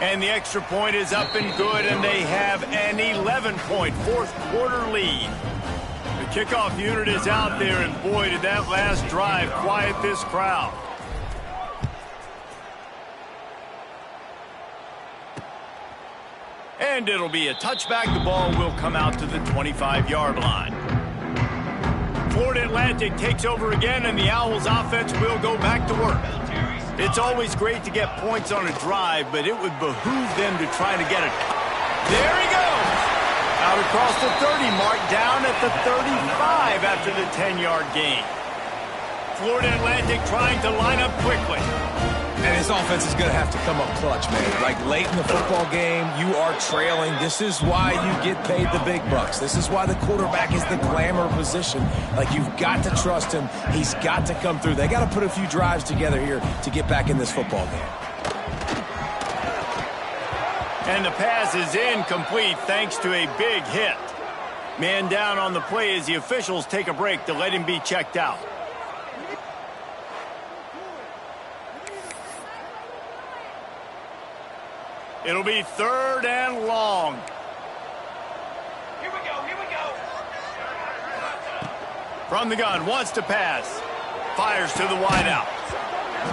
And the extra point is up and good, and they have an 11-point fourth-quarter lead. The kickoff unit is out there, and boy, did that last drive quiet this crowd. And it'll be a touchback. The ball will come out to the 25-yard line. Florida Atlantic takes over again, and the Owls offense will go back to work. It's always great to get points on a drive, but it would behoove them to try to get it. There he goes! Out across the 30 mark, down at the 35 after the 10-yard gain. Florida Atlantic trying to line up quickly. And his offense is going to have to come up clutch, man. Like late in the football game, you are trailing. This is why you get paid the big bucks. This is why the quarterback is the glamour position. Like, you've got to trust him. He's got to come through. They got to put a few drives together here to get back in this football game. And the pass is incomplete thanks to a big hit. Man down on the play as the officials take a break to let him be checked out. It'll be 3rd and long. Here we go, here we go. From the gun, wants to pass. Fires to the wideout.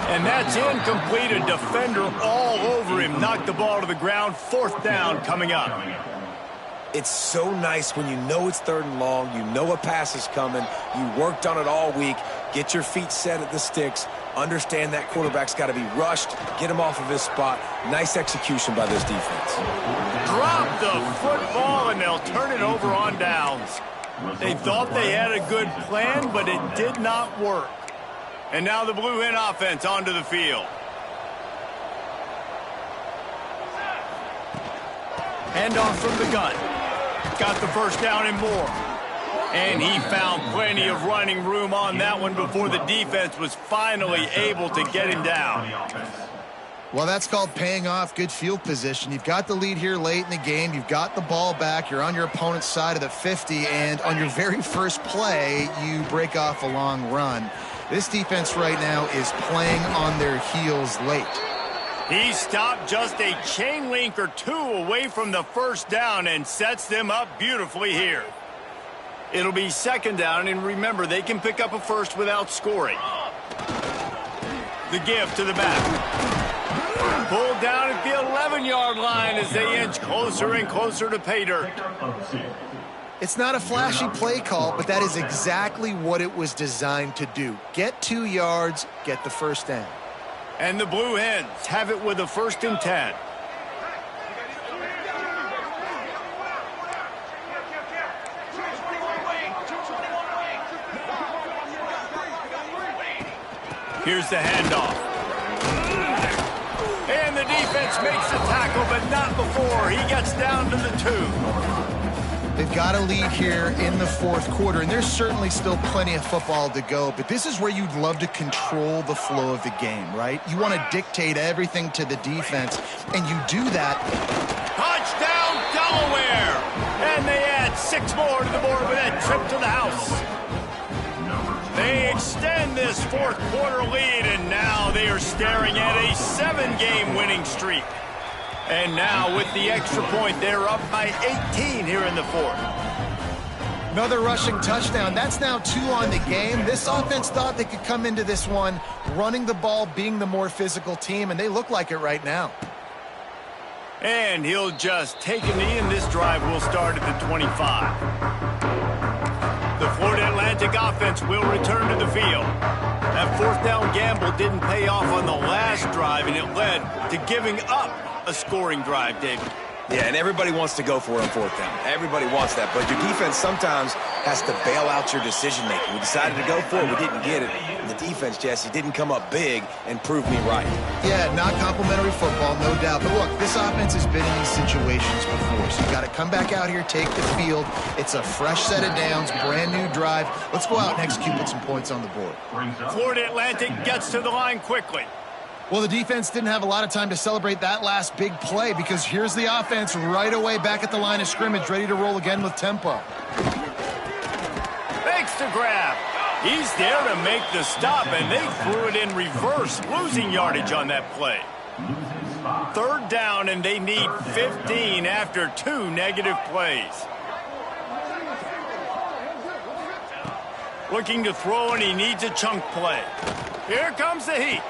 And that's incomplete. A defender all over him. Knocked the ball to the ground. 4th down coming up. It's so nice when you know it's 3rd and long, you know a pass is coming, you worked on it all week, get your feet set at the sticks, understand that quarterback's got to be rushed, get him off of his spot. Nice execution by this defense. Drop the football, and they'll turn it over on downs. They thought they had a good plan, but it did not work. And now the Blue Hen offense onto the field. Handoff from the gun. Got the first down and more. And he found plenty of running room on that one before the defense was finally able to get him down. Well, that's called paying off good field position. You've got the lead here late in the game. You've got the ball back. You're on your opponent's side of the 50, and on your very first play, you break off a long run. This defense right now is playing on their heels late. He stopped just a chain link or two away from the first down and sets them up beautifully here. It'll be 2nd down, and remember, they can pick up a first without scoring. The give to the back. Pulled down at the 11-yard line as they inch closer and closer to pay dirt. It's not a flashy play call, but that is exactly what it was designed to do. Get 2 yards, get the first down. And the Blue Hens have it with a 1st and 10. Here's the handoff. And the defense makes the tackle, but not before he gets down to the 2. They've got a lead here in the 4th quarter, and there's certainly still plenty of football to go, but this is where you'd love to control the flow of the game, right? You want to dictate everything to the defense, and you do that. Touchdown, Delaware! add 6 more to the board with that trip to the house. They extend this fourth quarter lead, and now they are staring at a 7-game winning streak. And now with the extra point, they're up by 18 here in the fourth. Another rushing touchdown. That's now 2 on the game. This offense thought they could come into this one running the ball, being the more physical team, and they look like it right now. And he'll just take a knee, and this drive will start at the 25. The Florida Atlantic offense will return to the field. That fourth down gamble didn't pay off on the last drive, and it led to giving up a scoring drive, David. Yeah, and everybody wants to go for it on fourth down. Everybody wants that, but your defense sometimes has to bail out your decision-making. We decided to go for it. We didn't get it. And the defense, Jesse, didn't come up big and prove me right. Yeah, not complimentary football, no doubt. But look, this offense has been in these situations before, so you got to come back out here, take the field. It's a fresh set of downs, brand new drive. Let's go out and execute with some points on the board. Florida Atlantic gets to the line quickly. Well, the defense didn't have a lot of time to celebrate that last big play because here's the offense right away back at the line of scrimmage, ready to roll again with tempo. Fakes to grab. He's there to make the stop, and they threw it in reverse, losing yardage on that play. Third down, and they need 15 after 2 negative plays. Looking to throw, and he needs a chunk play. Here comes the heat.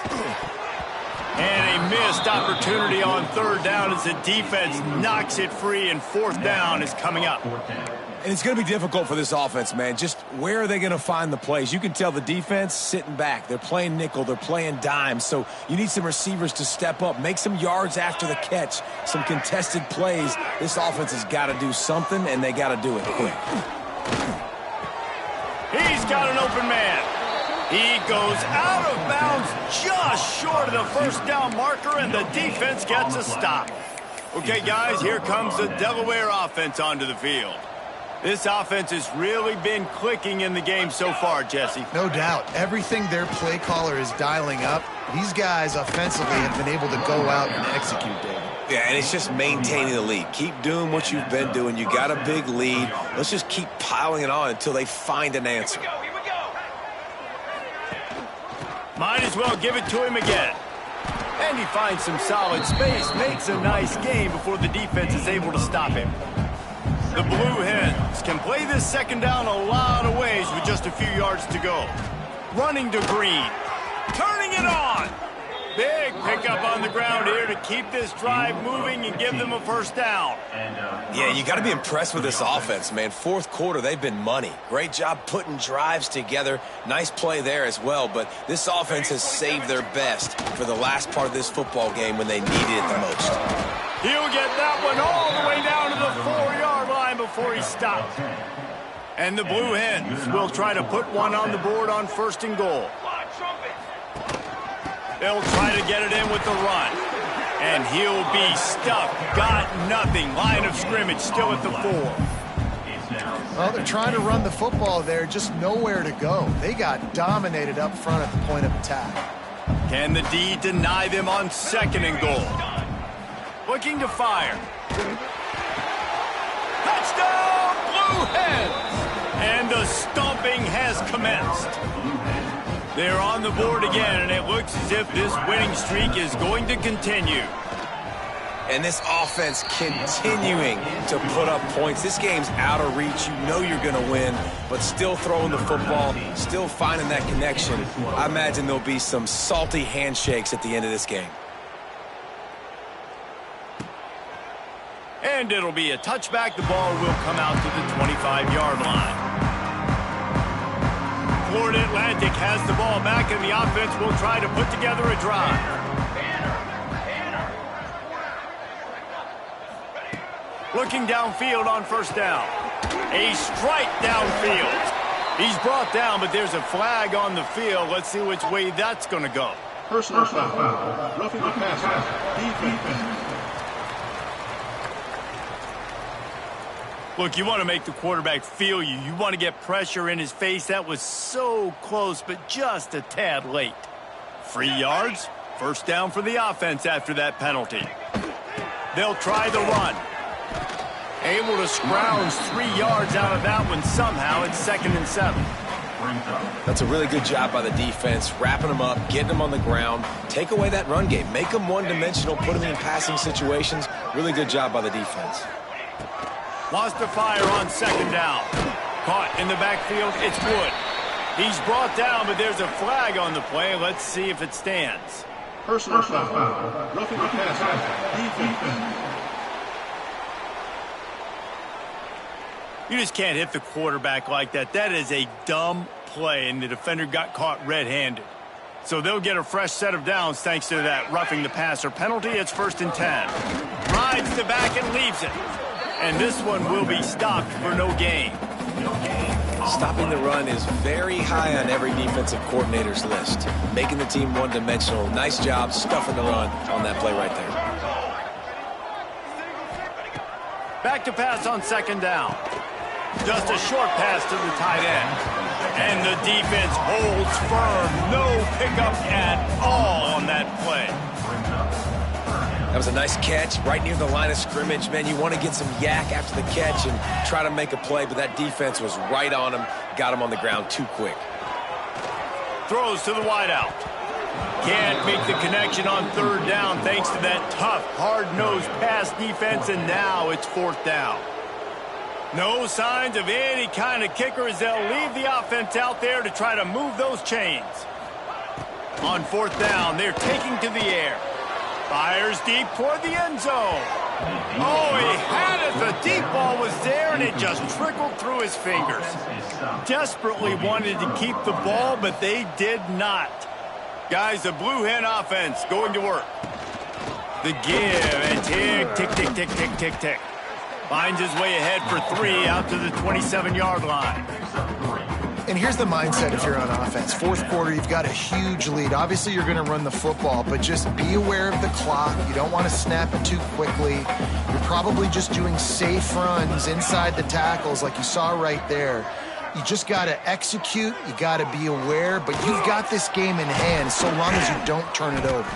And a missed opportunity on third down as the defense knocks it free, and fourth down is coming up. And it's going to be difficult for this offense, man. Just where are they going to find the plays? You can tell the defense sitting back. They're playing nickel. They're playing dime. So you need some receivers to step up, make some yards after the catch, some contested plays. This offense has got to do something, and they got to do it quick. He's got an open man. He goes out of bounds just short of the first down marker, and the defense gets a stop. Okay, guys, here comes the Delaware offense onto the field. This offense has really been clicking in the game so far, Jesse. No doubt. Everything their play caller is dialing up, these guys offensively have been able to go out and execute, David. Yeah, and it's just maintaining the lead. Keep doing what you've been doing. You got a big lead. Let's just keep piling it on until they find an answer. Might as well give it to him again. And he finds some solid space, makes a nice game before the defense is able to stop him. The Blue Hens can play this second down a lot of ways with just a few yards to go. Running to Green. Turning it on. Big pickup on the ground here to keep this drive moving and give them a first down. Yeah, you got to be impressed with this offense, man. Fourth quarter, they've been money. Great job putting drives together. Nice play there as well, but this offense has saved their best for the last part of this football game when they needed it the most. He'll get that one all the way down to the 4-yard line before he stops. And the Blue Hens will try to put one on the board on first and goal. They'll try to get it in with the run. And he'll be stuffed. Got nothing. Line of scrimmage still at the 4. Well, they're trying to run the football there, just nowhere to go. They got dominated up front at the point of attack. Can the D deny them on second and goal? Looking to fire. Touchdown, Blue Hens! And the stomping has commenced. They're on the board again, and it looks as if this winning streak is going to continue. And this offense continuing to put up points. This game's out of reach. You know you're going to win, but still throwing the football, still finding that connection. I imagine there'll be some salty handshakes at the end of this game. And it'll be a touchback. The ball will come out to the 25-yard line. Florida Atlantic has the ball back, and the offense will try to put together a drive. Looking downfield on first down. A strike downfield. He's brought down, but there's a flag on the field. Let's see which way that's going to go. Personal foul. Roughing the passer. Defense. Look, you want to make the quarterback feel you. You want to get pressure in his face. That was so close, but just a tad late. 3 yards. First down for the offense after that penalty. They'll try the run. Able to scrounge 3 yards out of that one somehow. It's 2nd and 7. That's a really good job by the defense, wrapping them up, getting them on the ground, take away that run game, make them one-dimensional, put them in passing situations. Really good job by the defense. Lost to fire on 2nd down. Caught in the backfield, it's Wood. He's brought down, but there's a flag on the play. Let's see if it stands. Personal foul. Roughing the passer. Defense. You just can't hit the quarterback like that. That is a dumb play, and the defender got caught red-handed. So they'll get a fresh set of downs thanks to that roughing the passer penalty. It's 1st and 10. Rides the back and leaves it. And this one will be stopped for no gain. Stopping the run is very high on every defensive coordinator's list. Making the team one-dimensional. Nice job stuffing the run on that play right there. Back to pass on 2nd down. Just a short pass to the tight end. And the defense holds firm. No pickup at all on that play. That was a nice catch right near the line of scrimmage. Man, you want to get some yak after the catch and try to make a play, but that defense was right on him, got him on the ground too quick. Throws to the wideout. Can't make the connection on 3rd down thanks to that tough, hard-nosed pass defense, and now it's 4th down. No signs of any kind of kicker as they'll leave the offense out there to try to move those chains. On 4th down, they're taking to the air. Fires deep toward the end zone. Oh, he had it. The deep ball was there, and it just trickled through his fingers. Desperately wanted to keep the ball, but they did not. Guys, the Blue Hen offense going to work. The give and tick, tick, tick, tick, tick, tick, tick. Finds his way ahead for 3 out to the 27-yard line. And here's the mindset if you're on offense. 4th quarter, you've got a huge lead. Obviously, you're going to run the football, but just be aware of the clock. You don't want to snap it too quickly. You're probably just doing safe runs inside the tackles like you saw right there. You just got to execute. You got to be aware, but you've got this game in hand so long as you don't turn it over.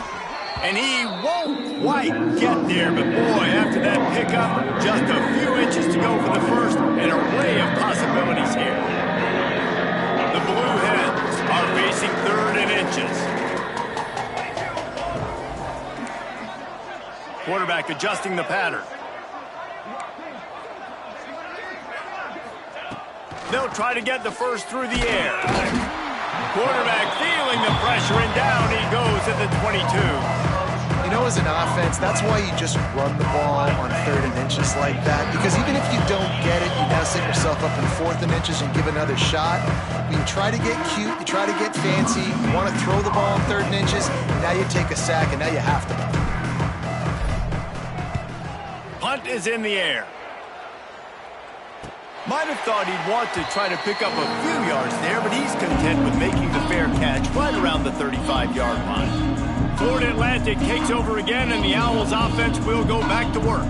And he won't quite get there, but boy, after that pickup, just a few inches to go for the first, an array of possibilities here. The Blue Hens are facing 3rd and inches. Quarterback adjusting the pattern. They'll try to get the first through the air. Quarterback feeling the pressure, and down he goes at the 22. You know, as an offense, that's why you just run the ball on 3rd and inches like that. Because even if you don't get it, you now set yourself up in 4th and inches and give another shot. You try to get cute, you try to get fancy, you want to throw the ball on 3rd and inches, now you take a sack, and now you have to. Punt is in the air. Might have thought he'd want to try to pick up a few yards there, but he's content with making the fair catch right around the 35-yard line. Florida Atlantic takes over again, and the Owls offense will go back to work.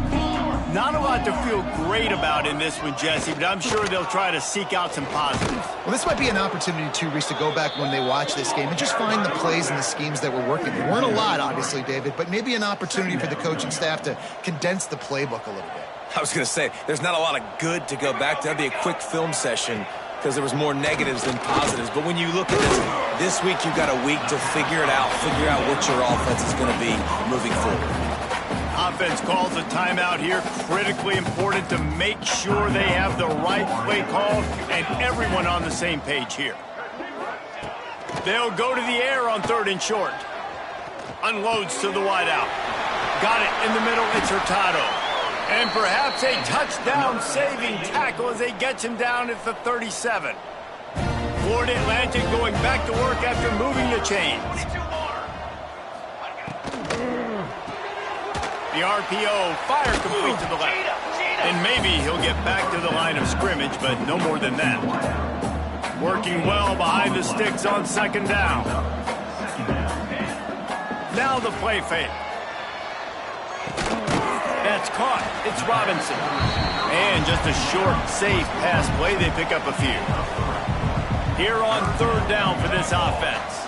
Not a lot to feel great about in this one, Jesse, but I'm sure they'll try to seek out some positives. Well, this might be an opportunity, too, Reese, to go back when they watch this game and just find the plays and the schemes that were working. There weren't a lot, obviously, David, but maybe an opportunity for the coaching staff to condense the playbook a little bit. I was going to say, there's not a lot of good to go back to. That'd be a quick film session because there was more negatives than positives. But when you look at this week you've got a week to figure it out, figure out what your offense is going to be moving forward. Offense calls a timeout here. Critically important to make sure they have the right play called and everyone on the same page here. They'll go to the air on 3rd and short. Unloads to the wideout. Got it in the middle. It's Hurtado. And perhaps a touchdown-saving tackle as they get him down at the 37. Florida Atlantic going back to work after moving the chains. The RPO, fire complete to the left. And maybe he'll get back to the line of scrimmage, but no more than that. Working well behind the sticks on 2nd down. Now the play fake. That's caught. It's Robinson. And just a short, safe pass play. They pick up a few. Here on 3rd down for this offense.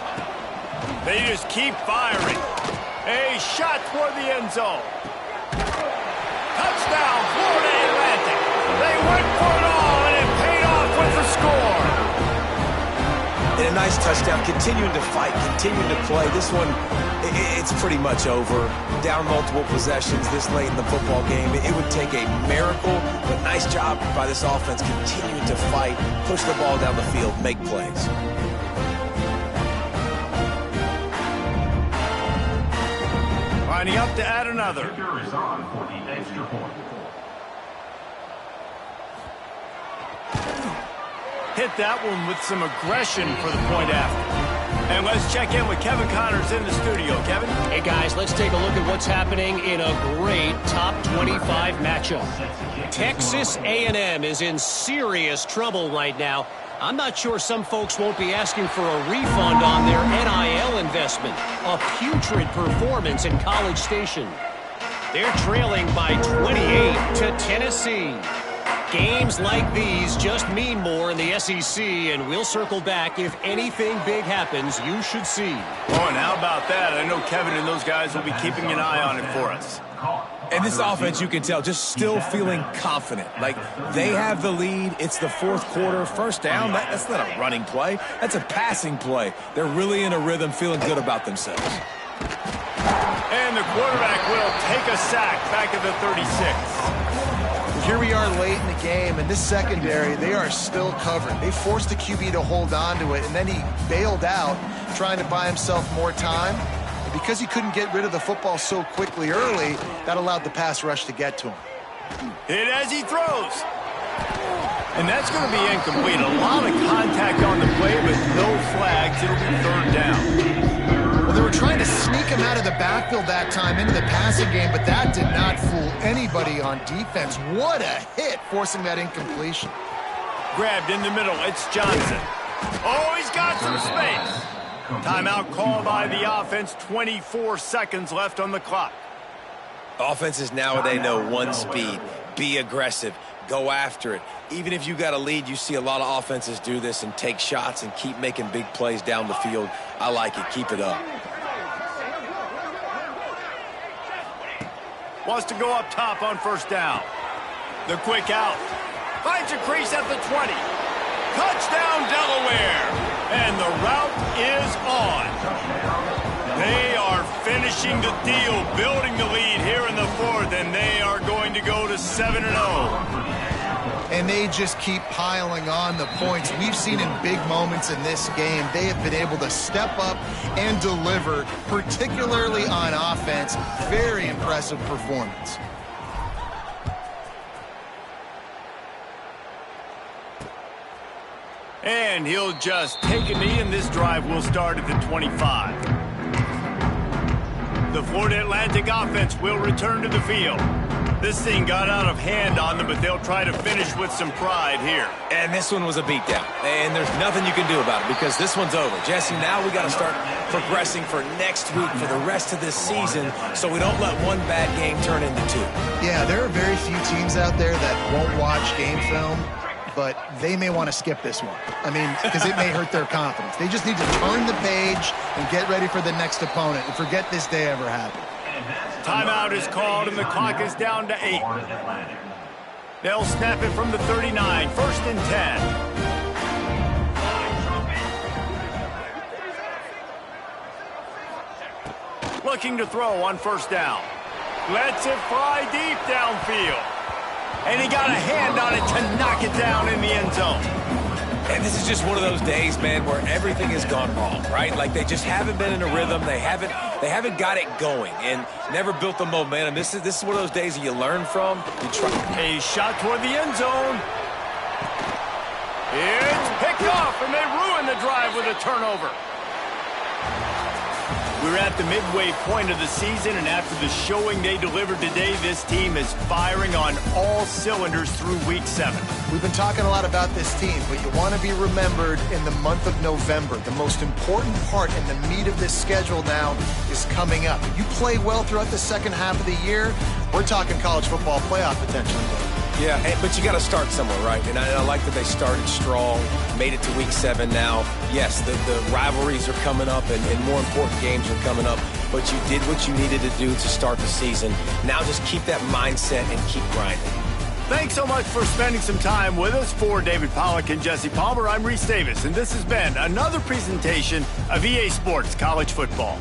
They just keep firing. A shot toward the end zone. Touchdown, Florida Atlantic. They went for it all, and it paid off with the score. And a nice touchdown, continuing to fight, continuing to play. This one, it's pretty much over. Down multiple possessions this late in the football game. It would take a miracle, but nice job by this offense continuing to fight, push the ball down the field, make plays. Lining up to add another. Kicker is on for the extra point. Hit that one with some aggression for the point after. And let's check in with Kevin Connors in the studio. Kevin? Hey, guys, let's take a look at what's happening in a great top 25 matchup. Texas A&M is in serious trouble right now. I'm not sure some folks won't be asking for a refund on their NIL investment. A putrid performance in College Station. They're trailing by 28 to Tennessee. Games like these just mean more in the SEC, and we'll circle back if anything big happens you should see. Oh, and how about that? I know Kevin and those guys will be keeping an eye on it for us. And this offense, you can tell, just still feeling confident. Like, they have the lead. It's the fourth quarter. First down, that's not a running play. That's a passing play. They're really in a rhythm, feeling good about themselves. And the quarterback will take a sack back at the 36. Here we are late in the game, and this secondary, they are still covered. They forced the QB to hold on to it, and then he bailed out, trying to buy himself more time. And because he couldn't get rid of the football so quickly early, that allowed the pass rush to get to him. Hit as he throws. And that's going to be incomplete. A lot of contact on the play, but no flags. It'll be third down. Well, they were trying to sneak him out of the backfield that time into the passing game, but that did not fool anybody on defense. What a hit, forcing that incompletion. Grabbed in the middle. It's Johnson. Oh, he's got some space. Timeout called by the offense. 24 seconds left on the clock. Offenses nowadays know one speed. Be aggressive. Go after it. Even if you got a lead, you see a lot of offenses do this and take shots and keep making big plays down the field. I like it. Keep it up. Wants to go up top on first down. The quick out. Finds a crease at the 20. Touchdown, Delaware. And the route is on. They are finishing the deal, building the lead here in the fourth, and they are going to go to 7-0. And they just keep piling on the points. We've seen in big moments in this game, they have been able to step up and deliver, particularly on offense. Very impressive performance. And he'll just take a knee, and this drive will start at the 25. The Florida Atlantic offense will return to the field. This thing got out of hand on them, but they'll try to finish with some pride here. And this one was a beatdown. And there's nothing you can do about it because this one's over. Jesse, now we got to start progressing for next week, for the rest of this season, so we don't let one bad game turn into two. Yeah, there are very few teams out there that won't watch game film, but they may want to skip this one. I mean, because it may hurt their confidence. They just need to turn the page and get ready for the next opponent and forget this day ever happened. Timeout is called, and the clock is down to 8. They'll snap it from the 39, first and 10. Looking to throw on first down. Lets it fly deep downfield. And he got a hand on it to knock it down in the end zone. And this is just one of those days, man, where everything has gone wrong, right? Like they just haven't been in a rhythm. They haven't got it going and never built the momentum. This is one of those days that you learn from. You try. A shot toward the end zone. It's picked off, and they ruin the drive with a turnover. We're at the midway point of the season, and after the showing they delivered today, this team is firing on all cylinders through Week 7. We've been talking a lot about this team, but you want to be remembered in the month of November. The most important part in the meat of this schedule now is coming up. If you play well throughout the second half of the year, we're talking college football playoff potentially. Yeah, but you got to start somewhere, right? And I like that they started strong, made it to Week 7 now. Yes, the rivalries are coming up, and more important games are coming up, but you did what you needed to do to start the season. Now just keep that mindset and keep grinding. Thanks so much for spending some time with us. For David Pollack and Jesse Palmer, I'm Reese Davis, and this has been another presentation of EA Sports College Football.